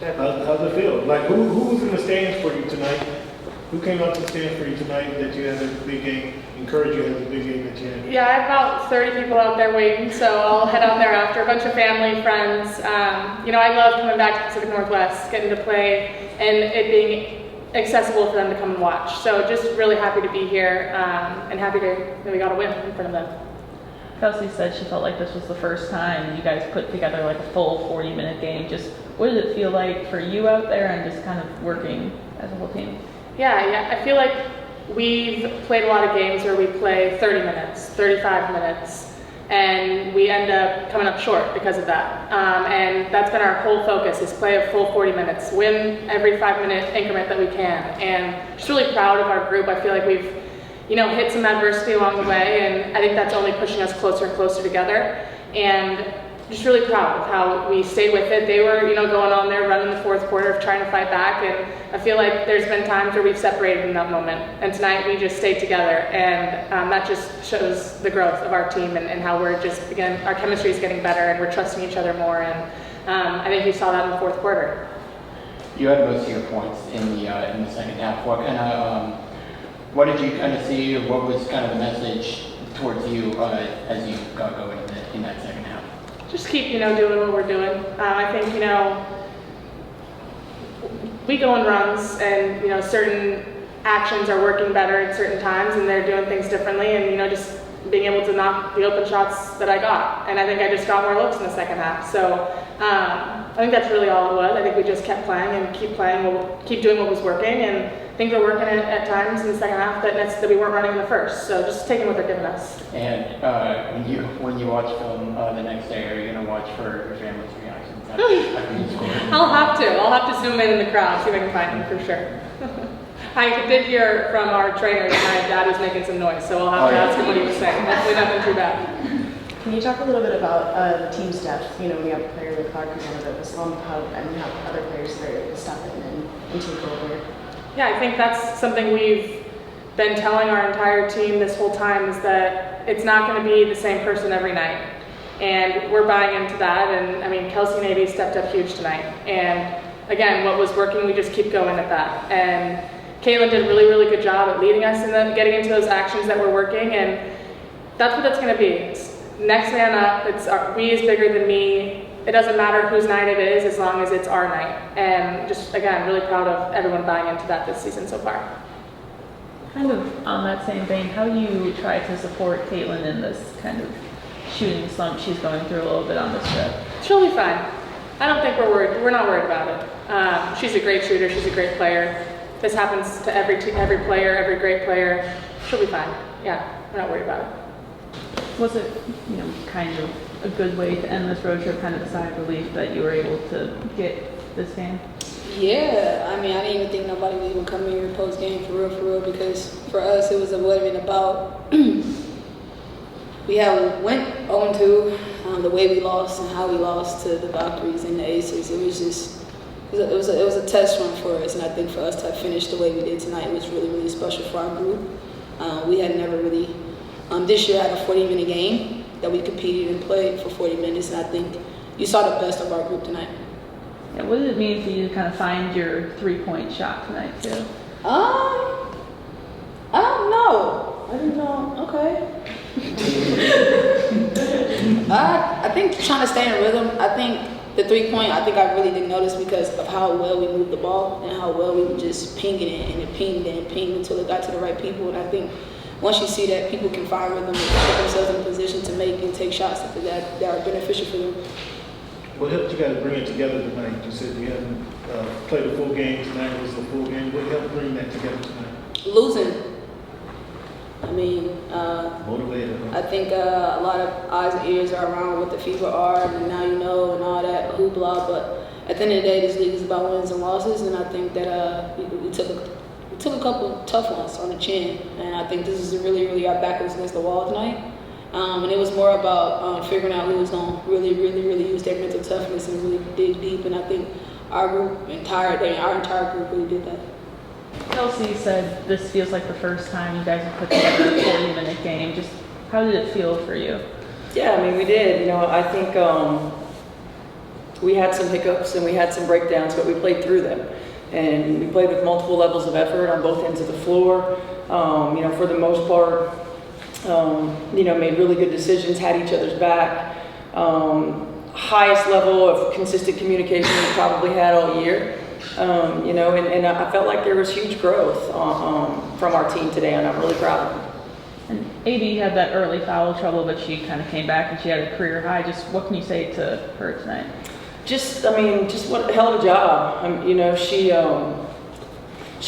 How's it feel? Like, who was in the stands for you tonight? Who came out to the stands for you tonight that you had a big game, encouraged you to have a big game that you had? Yeah, I have about 30 people out there waiting, so I'll head out there after. A bunch of family, friends. I love coming back to Pacific Northwest, getting to play, and it being accessible for them to come and watch. So just really happy to be here, and happy that we got a win in front of them. Kelsey said she felt like this was the first time you guys put together like a full 40-minute game. Just what did it feel like for you out there and just kind of working as a whole team? Yeah, I feel like we've played a lot of games where we play 30 minutes, 35 minutes, and we end up coming up short because of that. And that's been our whole focus, is play a full 40 minutes, win every 5-minute increment that we can. And just really proud of our group. I feel like we've hit some adversity along the way, and I think that's only pushing us closer and closer together. And just really proud of how we stayed with it. They were, going on there, running the fourth quarter of trying to fight back, and I feel like there's been times where we've separated in that moment. And tonight we just stayed together, and that just shows the growth of our team and how we're just, again, our chemistry is getting better and we're trusting each other more. And I think we saw that in the fourth quarter. You had most of your points in the second half. What did you kind of see, or what was kind of the message towards you as you got going in that second half? Just keep, doing what we're doing. I think, we go in runs, and, certain actions are working better at certain times, and they're doing things differently, and, just being able to knock the open shots that I got. And I think I just got more looks in the second half. So I think that's really all it was. I think we just kept playing and keep doing what was working, and things were working at times in the second half that we weren't running in the first. So just taking what they're giving us. And when you watch film the next day, are you going to watch for your family's reactions after you score? I'll have to zoom in the crowd, see if I can find them for sure. I did hear from our trainer that my dad was making some noise, so I'll have to ask him what he was saying. Hopefully nothing too bad. Can you talk a little bit about the team's depth? When you have a player like Clark who's on a bit of a slump, how other players are able to step in and take over? Yeah, I think that's something we've been telling our entire team this whole time, is that it's not going to be the same person every night. And we're buying into that. And Kelsey Navy stepped up huge tonight. And again, what was working, we just keep going at that. And Caitlin did a really, really good job at leading us and getting into those actions that were working. And that's what it's going to be. It's next man up. We is bigger than me. It doesn't matter whose night it is, as long as it's our night. And just, again, really proud of everyone buying into that this season so far. Kind of on that same vein, how do you try to support Caitlin in this kind of shooting slump she's going through a little bit on this trip? She'll be fine. I don't think we're worried. We're not worried about it. She's a great shooter. She's a great player. This happens to every player, every great player. She'll be fine. Yeah, we're not worried about it. Was it, kind of a good way to end this road trip, kind of a sigh of relief that you were able to get this game? Yeah, I didn't even think nobody was even come here post game for real, because for us it was about we went 0-2, the way we lost and how we lost to the Valkyries and the Aces. It was a test run for us, and I think for us to have finished the way we did tonight was really, really special for our group. We had never really this year had a 40-minute game that we competed and played for 40 minutes, and I think you saw the best of our group tonight. Yeah, what did it mean for you to kind of find your three-point shot tonight, too? I don't know. I didn't know. Okay. I think trying to stay in rhythm. I think the three-point, I really didn't notice because of how well we moved the ball and how well we were just pinging it and it pinged until it got to the right people. And I think once you see that people can find rhythm and put themselves in a position to make and take shots that are beneficial for them. What helped you guys bring it together tonight? You said you hadn't played a full game. Tonight was a full game. What helped bring that together tonight? Losing. Motivated. Huh? I think a lot of eyes and ears are around what the FIFA are, and now and all that hoopla. But at the end of the day, this league is about wins and losses, and I think that we took a couple tough ones on the chin, and I think this is really, really our back was against the wall tonight. And it was more about figuring out who was going to really, really, really use their mental toughness and really dig deep. And I think our entire group really did that. Kelsey said this feels like the first time you guys have put together a 40-minute game. Just how did it feel for you? Yeah, we did. I think we had some hiccups and we had some breakdowns, but we played through them. And we played with multiple levels of effort on both ends of the floor. You know, for the most part, you know, made really good decisions, had each other's back. Highest level of consistent communication we probably had all year. You know, and I felt like there was huge growth from our team today, and I'm really proud of them. And AD had that early foul trouble, but she kind of came back and she had a career high. Just what can you say to her tonight? Just, I mean, just what a hell of a job. You know, she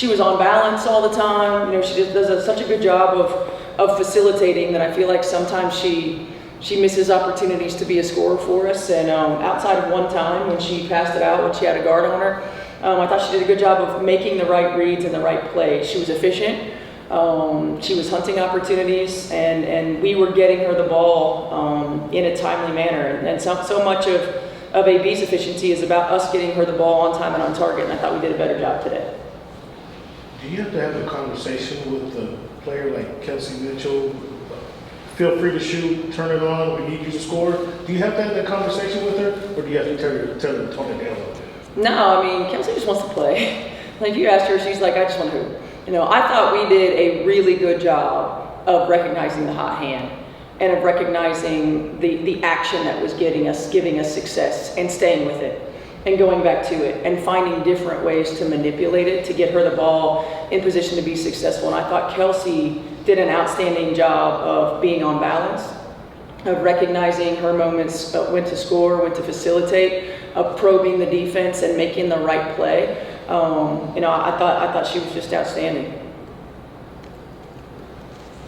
was on balance all the time. You know, she just does such a good job of facilitating that I feel like sometimes she misses opportunities to be a scorer for us. And outside of one time when she passed it out when she had a guard on her, I thought she did a good job of making the right reads and the right plays. She was efficient. She was hunting opportunities, and we were getting her the ball in a timely manner. And so much of AB's efficiency is about us getting her the ball on time and on target, and I thought we did a better job today. Do you have to have a conversation with a player like Kelsey Mitchell? Feel free to shoot, turn it on, we need you to score. Do you have to have that conversation with her, or do you have to tell her to tone it down a little bit? No, I mean, Kelsey just wants to play. Like, you asked her, she's like, I just want to hoop. You know, I thought we did a really good job of recognizing the hot hand and of recognizing the action that was giving us success and staying with it and going back to it and finding different ways to manipulate it to get her the ball in position to be successful. And I thought Kelsey did an outstanding job of being on balance, of recognizing her moments, when to score, when to facilitate, of probing the defense and making the right play. You know, I thought she was just outstanding.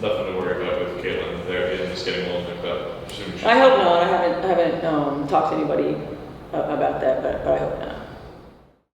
Nothing to worry about with Caitlin there, and just getting a little nicked up. I hope not. I haven't talked to anybody about that, but I hope not.